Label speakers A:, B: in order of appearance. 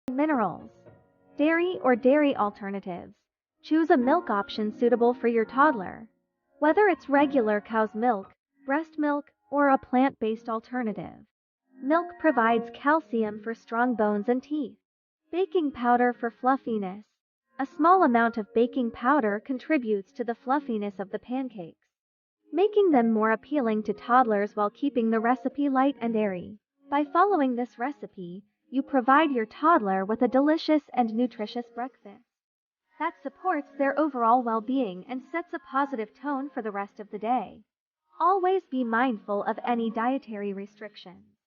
A: Minerals. Dairy or dairy alternatives. Choose a milk option suitable for your toddler. Whether it's regular cow's milk, breast milk, or a plant-based alternative. Milk provides calcium for strong bones and teeth. Baking powder for fluffiness. A small amount of baking powder contributes to the fluffiness of the pancakes, making them more appealing to toddlers while keeping the recipe light and airy. By following this recipe, you provide your toddler with a delicious and nutritious breakfast that supports their overall well-being and sets a positive tone for the rest of the day. Always be mindful of any dietary restrictions.